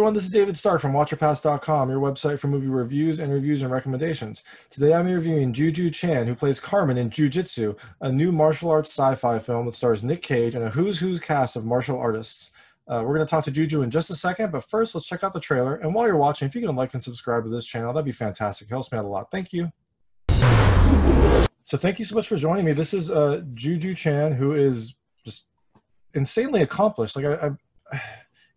everyone, this is David Stark from WatcherPass.com, your website for movie reviews and recommendations. Today I'm interviewing JuJu Chan, who plays Carmen in Jiu Jitsu, a new martial arts sci-fi film that stars Nick Cage and a who's who's cast of martial artists. We're going to talk to JuJu in just a second, but first let's check out the trailer. And while you're watching, if you can like and subscribe to this channel, that'd be fantastic. It helps me out a lot. Thank you. So thank you so much for joining me. This is JuJu Chan, who is just insanely accomplished. Like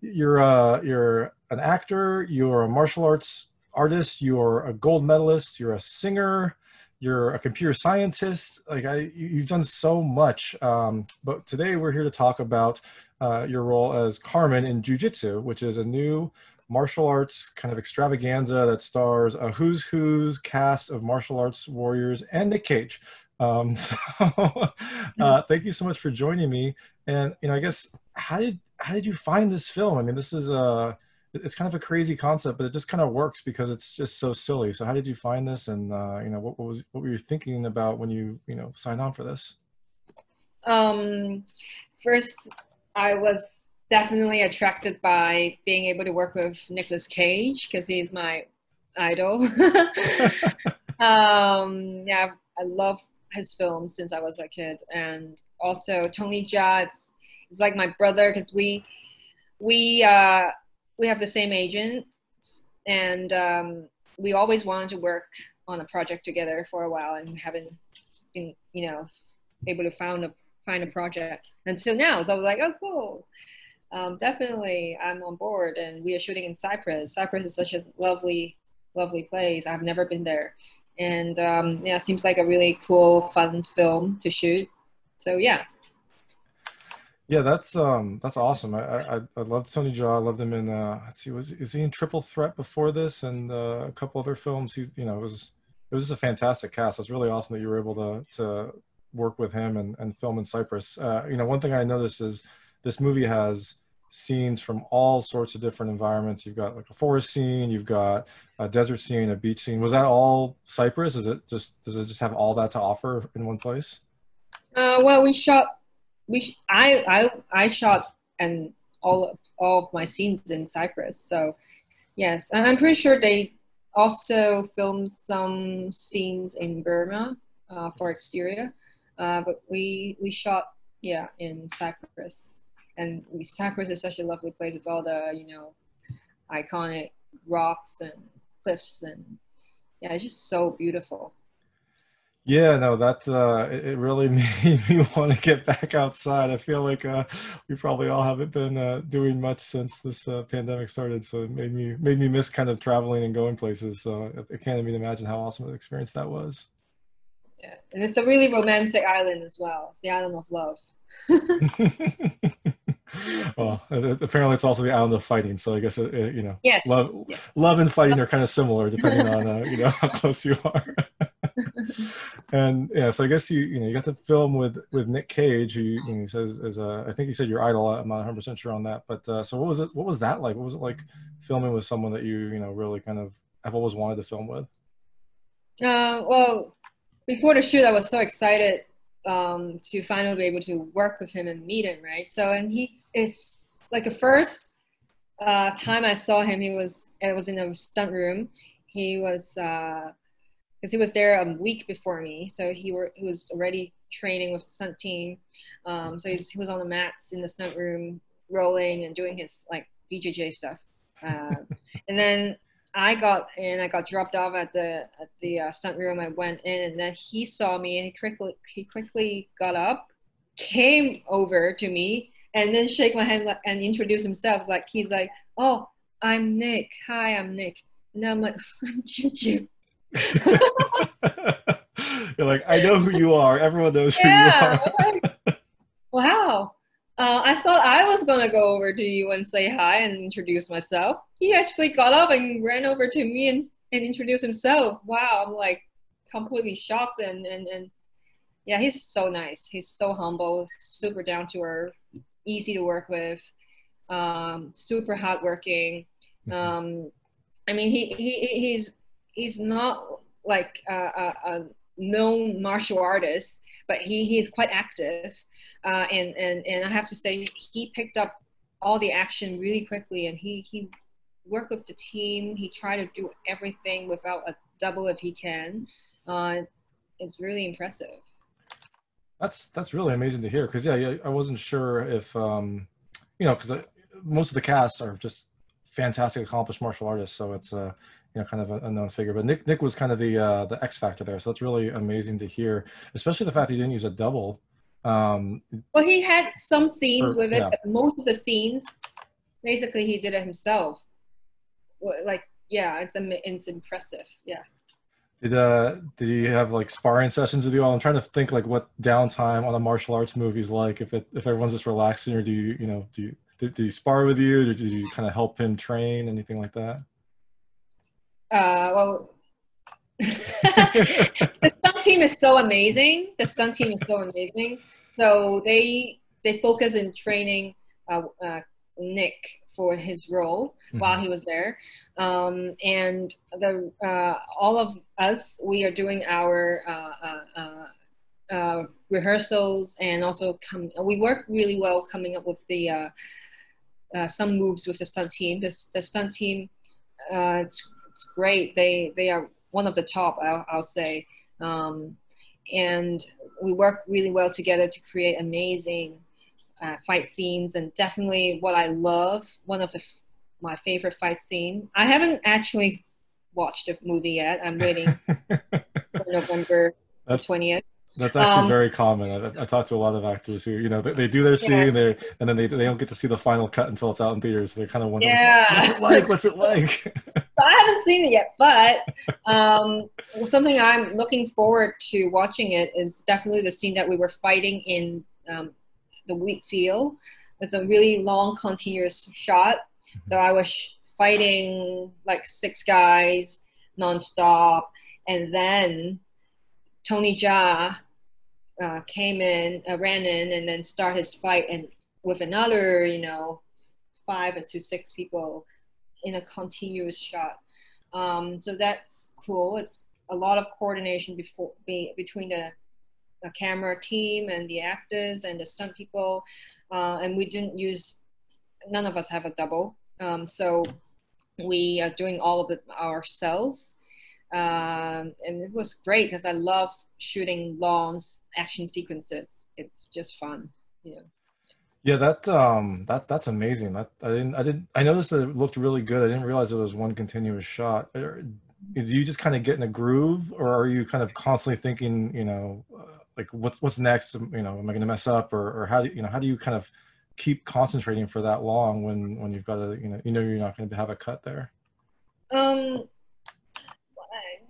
you're an actor, you're a martial arts artist, you're a gold medalist, you're a singer, you're a computer scientist. Like you've done so much. But today we're here to talk about your role as Carmen in Jiu Jitsu, which is a new martial arts kind of extravaganza that stars a who's who's cast of martial arts warriors and Nick Cage. Thank you so much for joining me. And I guess how did you find this film? I mean, this is it's kind of a crazy concept, but it just kind of works because it's just so silly. So how did you find this? And what were you thinking about when you signed on for this? First, I was definitely attracted by being able to work with Nicolas Cage because he's my idol. Yeah, I love his films since I was a kid, and also Tony Jaa. It's like my brother because we have the same agent, and we always wanted to work on a project together for a while, and haven't been able to find a project until now. So I was like, oh cool. Definitely, I'm on board, and we are shooting in Cyprus. Cyprus is such a lovely, lovely place. I've never been there, and yeah, it seems like a really cool, fun film to shoot. So yeah. Yeah, that's awesome. I loved Tony Jaa. I loved him in let's see, is he in Triple Threat before this, and a couple other films. He's it was just a fantastic cast. It's really awesome that you were able to work with him and film in Cyprus. One thing I noticed is this movie has scenes from all sorts of different environments. You've got like a forest scene, you've got a desert scene, a beach scene. Was that all Cyprus? Does it just have all that to offer in one place? Well, I shot and all of my scenes in Cyprus. So yes, and I'm pretty sure they also filmed some scenes in Burma for exterior, but we shot in Cyprus. And Cyprus is such a lovely place with all the, iconic rocks and cliffs, and yeah, it's just so beautiful. Yeah, no, that it really made me want to get back outside. I feel like we probably all haven't been doing much since this pandemic started, so it made me miss kind of traveling and going places. So I can't even imagine how awesome an experience that was. Yeah, and it's a really romantic island as well. It's the island of love. Well, apparently it's also the island of fighting. So I guess Yes. love and fighting are kind of similar depending on how close you are. And yeah, so I guess you got to film with Nick Cage, who he says is I think you said your idol. I'm not 100% sure on that, but so what was that like? What was it like filming with someone that you really kind of have always wanted to film with? Well, before the shoot, I was so excited to finally be able to work with him and meet him, right? So, and he is like the first time I saw him, it was in a stunt room. He was because he was there a week before me, so he was already training with the stunt team. So he was on the mats in the stunt room, rolling and doing his like BJJ stuff. And then I got dropped off at the stunt room. I went in, and then he saw me, and he quickly got up, came over to me, and then shake my hand and introduce himself. Like he's like, "Oh, I'm Nick. Hi, I'm Nick." And I'm like, "I'm JuJu." You're like, I know who you are. Everyone knows who you are. Like, wow. I thought I was gonna go over to you and say hi and introduce myself. He actually got up and ran over to me and introduced himself. Wow, I'm like completely shocked, and yeah, he's so nice. He's so humble, super down to earth, easy to work with, super hardworking. I mean, he's not like a known martial artist, but he's quite active, and I have to say he picked up all the action really quickly, and he work with the team. He tried to do everything without a double if he can. It's really impressive. That's really amazing to hear. Because yeah, I wasn't sure if because most of the cast are just fantastic, accomplished martial artists. So it's kind of a known figure. But Nick was kind of the X factor there. So that's really amazing to hear, especially the fact that he didn't use a double. Well, he had some scenes with it, yeah. but most of the scenes, basically, he did it himself. Like, yeah, it's impressive. Yeah. Did you have like sparring sessions with you all? I'm trying to think like what downtime on a martial arts movie is like. If everyone's just relaxing, or do you spar with you, or did you kind of help him train, anything like that? Well, the stunt team is so amazing. So they focus in training Nick for his role while he was there, and all of us, we are doing our rehearsals, and also we work really well coming up with the some moves with the stunt team. The stunt team, it's great. They are one of the top, I'll say, and we work really well together to create amazing fight scenes. And definitely what I love, one of my favorite fight scene. I haven't actually watched the movie yet. I'm waiting for November 20th. That's actually very common. I talked to a lot of actors who, they do their scene there, and then they don't get to see the final cut until it's out in theaters. So they're kind of wondering, what's it like? I haven't seen it yet, but something I'm looking forward to watching it is definitely the scene that we were fighting in the wheat field. It's a really long, continuous shot. So I was fighting like 6 guys nonstop, and then Tony Jaa came in, ran in, and then started his fight, and with another, 5 to 6 people in a continuous shot. So that's cool. It's a lot of coordination between the camera team and the actors and the stunt people. And none of us have a double. So we are doing all of it ourselves. And it was great because I love shooting long action sequences. It's just fun, Yeah, that's amazing. I noticed that it looked really good. I didn't realize it was one continuous shot. Do you just kind of get in a groove, or are you kind of constantly thinking, like what's next? Am I going to mess up, or how do you kind of keep concentrating for that long when you've got to you're not going to have a cut there?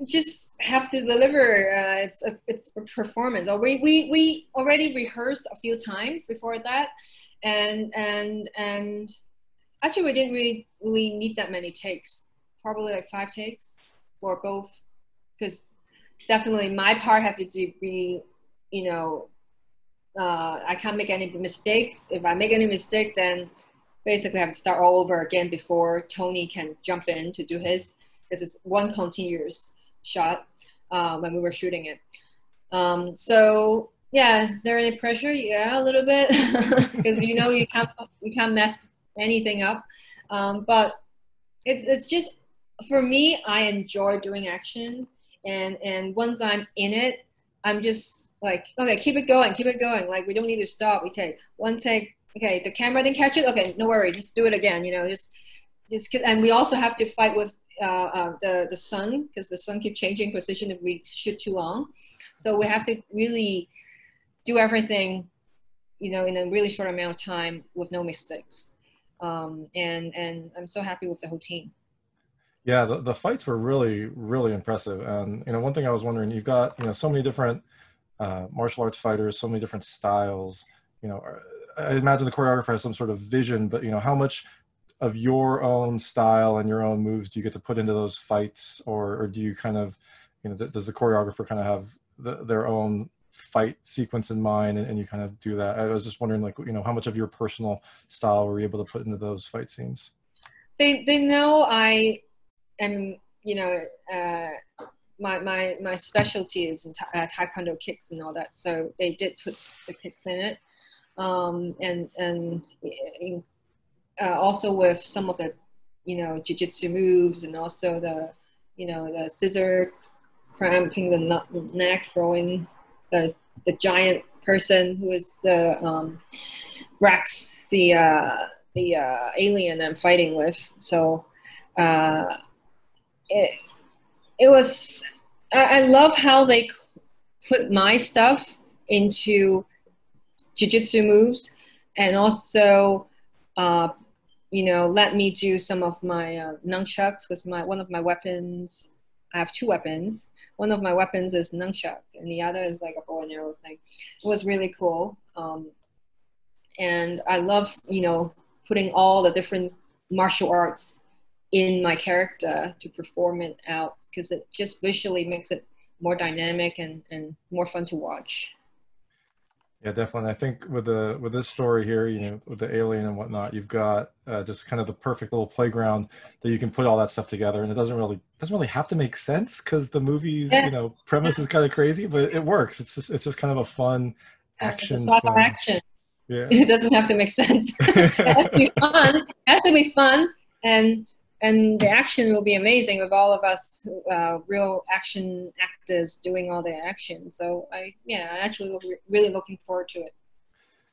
Just have to deliver. It's a performance. We already rehearsed a few times before that, and actually we didn't really need that many takes. Probably like 5 takes for both, because definitely my part have to be, I can't make any mistakes. If I make any mistake, then basically I have to start all over again before Tony can jump in to do his, because it's one continuous shot when we were shooting it. So yeah, is there any pressure? Yeah, a little bit, because you can't mess anything up. But it's just, for me, I enjoy doing action, and once I'm in it, I'm just like, okay, keep it going. Like, we don't need to stop. Okay, one take. Okay, the camera didn't catch it. Okay, no worry, just do it again. Just and we also have to fight with the sun, because the sun keeps changing position if we shoot too long. So we have to really do everything, in a really short amount of time with no mistakes. And I'm so happy with the whole team. Yeah, the fights were really, really impressive. And one thing I was wondering, you've got so many different martial arts fighters, so many different styles. I imagine the choreographer has some sort of vision, but how much of your own style and your own moves do you get to put into those fights, or do you kind of, does the choreographer kind of have their own fight sequence in mind, and you kind of do that? I was just wondering, like, how much of your personal style were you able to put into those fight scenes? They know I am, my specialty is in taekwondo kicks and all that, so they did put the kicks in it, and also with some of the you know, jiu-jitsu moves, and also the, you know, the scissor cramping the neck, throwing the giant person who is the Brax, the alien I'm fighting with. So it was, I love how they put my stuff into jiu-jitsu moves, and also you know, let me do some of my nunchucks, because one of my weapons, I have two weapons. One of my weapons is nunchuck, and the other is like a bow and arrow thing. It was really cool. And I love, you know, putting all the different martial arts in my character to perform it out, because it just visually makes it more dynamic and more fun to watch. Yeah, definitely. I think with this story here, you know, with the alien and whatnot, you've got just kind of the perfect little playground that you can put all that stuff together, and it doesn't really have to make sense, because the movie's, you know, premise is kind of crazy, but it works. It's just kind of a fun action it's a sci-fi film. action. Yeah, It doesn't have to make sense. It has to be fun. It has to be fun, and the action will be amazing with all of us real action actors doing all the action. So I actually really looking forward to it.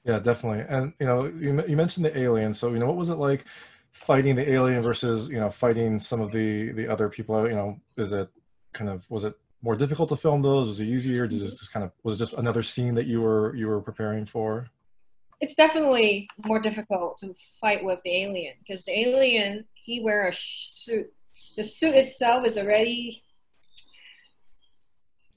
Yeah, definitely. And you know, you mentioned the alien. So you know, what was it like fighting the alien versus, you know, fighting some of the other people? You know, was it more difficult to film those? Was it easier? Was it just another scene that you were preparing for? It's definitely more difficult to fight with the alien, because the alien, he wear a suit. The suit itself is already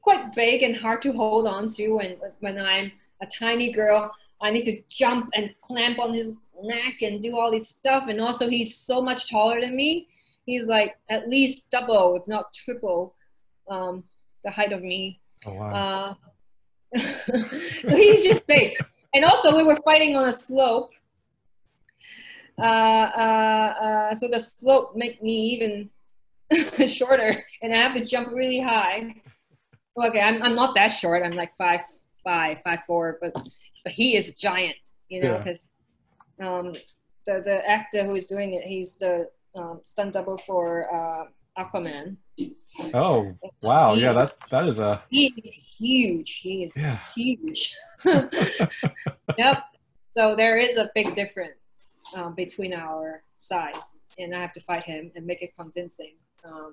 quite big and hard to hold on to. And when I'm a tiny girl, I need to jump and clamp on his neck and do all this stuff. And also, he's so much taller than me. He's like at least double, if not triple, the height of me. Oh wow. So he's just big. And also, we were fighting on a slope. So the slope made me even shorter, and I have to jump really high. Okay, I'm not that short. I'm like 5'5", 5'4", but he is a giant, you know, because the actor who is doing it, he's the stunt double for Aquaman. Oh wow. Yeah, that is a. He is huge. He is huge. Yep. So there is a big difference between our size, and I have to fight him and make it convincing,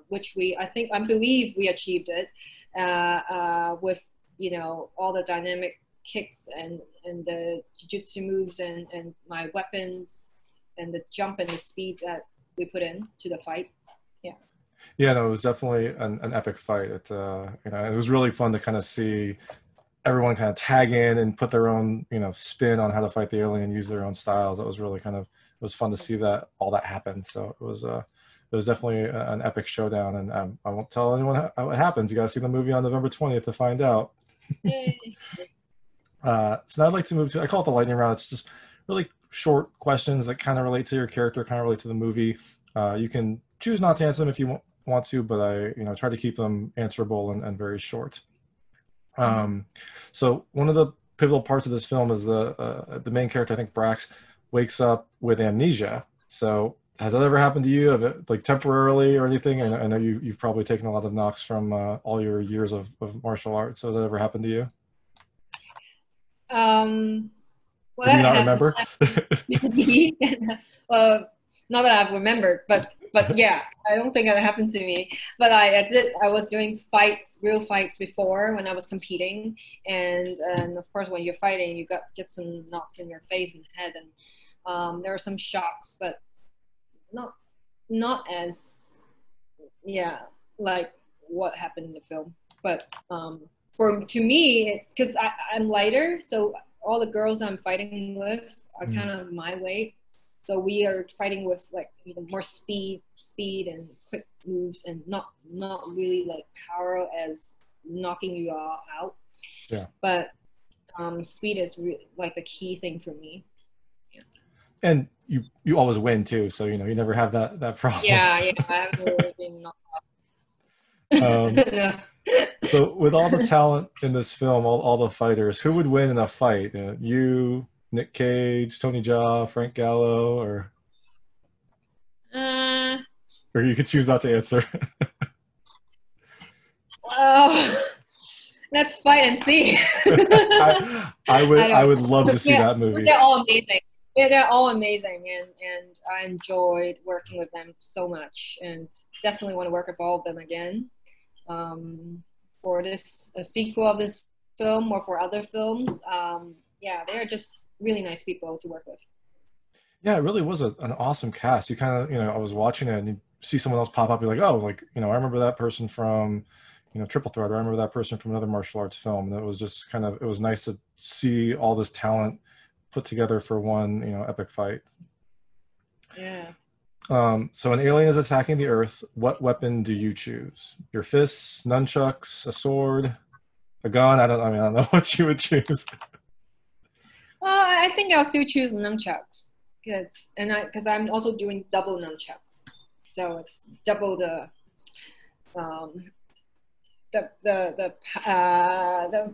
which I believe we achieved it with, you know, all the dynamic kicks and the jiu-jitsu moves and my weapons and the jump and the speed that we put in to the fight. Yeah, no, it was definitely an epic fight. You know, it was really fun to kind of see everyone kind of tag in and put their own, you know, spin on how to fight the alien, use their own styles. That was really it was fun to see all that happen. So it was definitely an epic showdown, and I won't tell anyone how it happens. You got to see the movie on November 20th to find out. So now I'd like to move to, I call it the lightning round. It's just really short questions that kind of relate to your character, kind of relate to the movie. You can choose not to answer them if you want to, but I, you know, try to keep them answerable and very short. So one of the pivotal parts of this film is the main character, I think Brax, wakes up with amnesia. So has that ever happened to you, like temporarily or anything? I know you've probably taken a lot of knocks from all your years of martial arts. So has that ever happened to you? Well, Do you not remember? Not that I've remembered, but yeah, I don't think that happened to me. But I was doing real fights before when I was competing, and of course when you're fighting, you get some knocks in your face and head, and there are some shocks, but not as like what happened in the film. But to me, because I'm lighter, so all the girls I'm fighting with are kind of my weight. So we are fighting with like, you know, more speed and quick moves, and not really like power as knocking you all out. Yeah. But speed is like the key thing for me. Yeah. And you always win too, so you know you never have that problem. Yeah, I haven't really been knocked out. No. So with all the talent in this film, all the fighters, who would win in a fight? You, Nick Cage, Tony Jaa, Frank Gallo, or? I Or you could choose not to answer. Oh, let's fight and see. I would love to see that movie. They're all amazing. Yeah, they're all amazing, and I enjoyed working with them so much, and definitely want to work with all of them again. For this a sequel of this film or for other films. Yeah, they're just really nice people to work with. Yeah, it really was an awesome cast. You kind of, I was watching it and you see someone else pop up, you're like, oh, like, I remember that person from, Triple Threat, or I remember that person from another martial arts film. And it was just it was nice to see all this talent put together for one, epic fight. Yeah. So an alien is attacking the Earth. What weapon do you choose? Your fists, nunchucks, a sword, a gun? I don't know what you would choose. Well, I think I'll still choose nunchucks. Because I'm also doing double nunchucks, so it's double the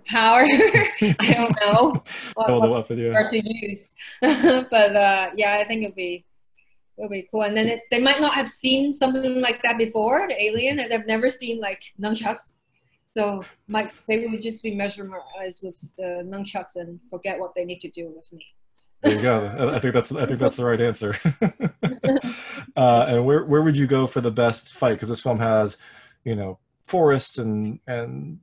power. I don't know what to use, but yeah, I think it'll be cool. And then they might not have seen something like that before. The alien, they've never seen like nunchucks, so they will just be mesmerized with the nunchucks and forget what they need to do with me. There you go. I think that's the right answer. And where would you go for the best fight? Because this film has, forests and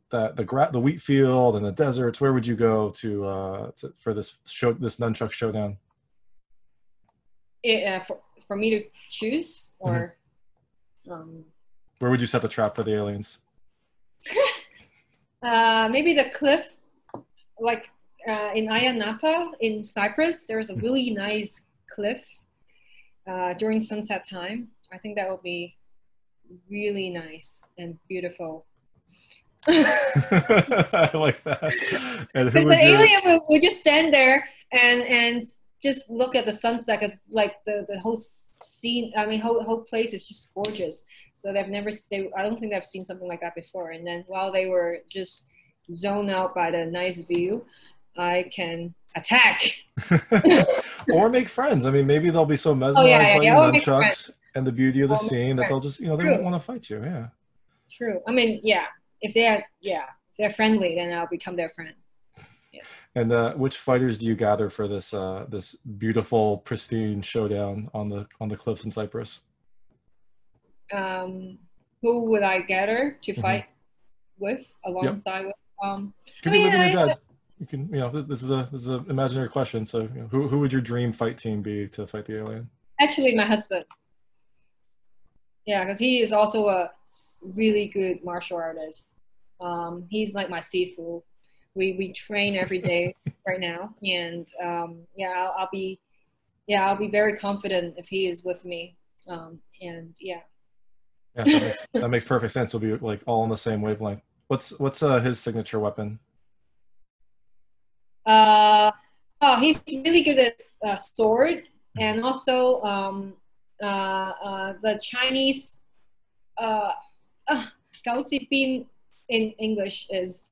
the wheat field and the deserts. Where would you go for this nunchuck showdown? For me to choose, or where would you set the trap for the aliens? Maybe the cliff, like. In Ayia Napa in Cyprus, there's a really nice cliff during sunset time. I think that would be really nice and beautiful. I like that. And the alien would just stand there and just look at the sunset, because like the whole scene, whole place is just gorgeous. So I don't think they've seen something like that before. And then while they were just zoned out by the nice view, I can attack. Or make friends. Maybe they'll be so mesmerized by your nunchucks and the beauty of the scene that they'll just, they won't want to fight you. Yeah. True. Yeah. If they're friendly, then I'll become their friend. Yeah. And which fighters do you gather for this this beautiful, pristine showdown on the cliffs in Cyprus? Who would I gather to fight with alongside with? Could be living or dead. You can, this is an imaginary question. So, who would your dream fight team be to fight the alien? Actually, my husband. Yeah, because he is also a really good martial artist. He's like my sifu. We train every day right now, and I'll be very confident if he is with me. Yeah, that makes perfect sense. We'll be like all on the same wavelength. What's his signature weapon? He's really good at sword, and also the Chinese Gao Bin in English is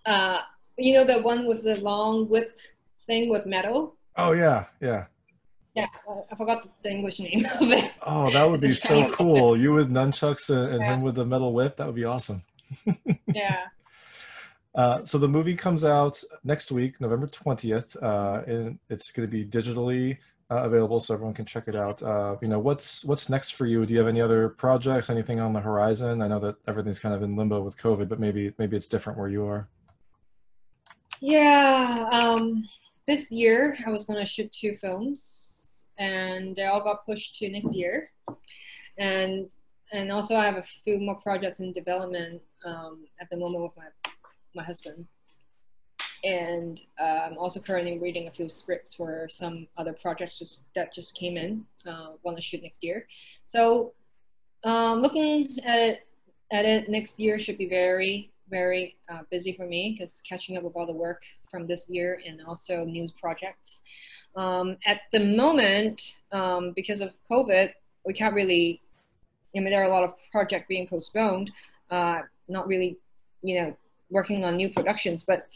the one with the long whip thing with metal. Oh yeah. I forgot the English name of it. Oh, that would be so cool. You with nunchucks and him with the metal whip. That would be awesome. Yeah. So the movie comes out next week, November 20th, and it's going to be digitally available, so everyone can check it out. What's next for you? Do you have any other projects, anything on the horizon? I know that everything's kind of in limbo with COVID, but maybe it's different where you are. Yeah, this year I was going to shoot 2 films, and they all got pushed to next year. And also I have a few more projects in development at the moment with my husband, and I'm also currently reading a few scripts for some other projects that just came in. Want to shoot next year, so looking at it next year should be very, very busy for me, because catching up with all the work from this year and also news projects. At the moment, because of COVID, we can't really. There are a lot of projects being postponed. Not really, working on new productions, but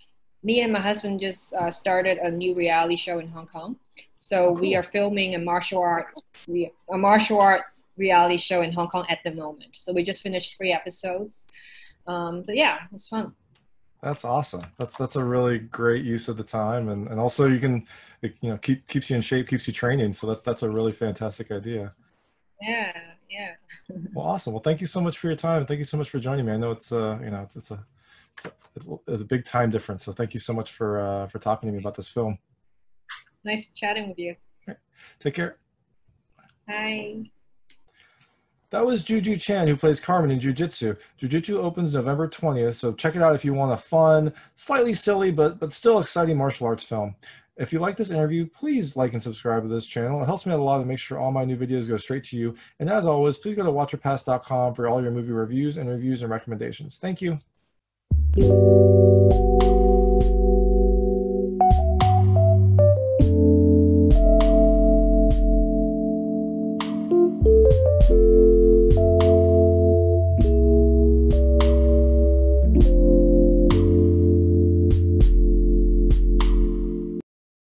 me and my husband just started a new reality show in Hong Kong. So Cool. we are filming a martial arts reality show in Hong Kong at the moment. So we just finished 3 episodes. So yeah, it's fun. That's awesome. That's a really great use of the time, and also you can, you know, keeps you in shape, keeps you training. So that's a really fantastic idea. Yeah, yeah. Well, awesome. Well, thank you so much for your time. Thank you so much for joining me. I know it's you know, it's a big time difference. So thank you so much for talking to me about this film. Nice chatting with you. Take care. Bye. That was JuJu Chan, who plays Carmen in Jiu Jitsu. Jiu Jitsu opens November 20th, so check it out if you want a fun, slightly silly, but still exciting martial arts film. If you like this interview, please like and subscribe to this channel. It helps me out a lot to make sure all my new videos go straight to you. And as always, please go to watcherpass.com for all your movie reviews and recommendations. Thank you.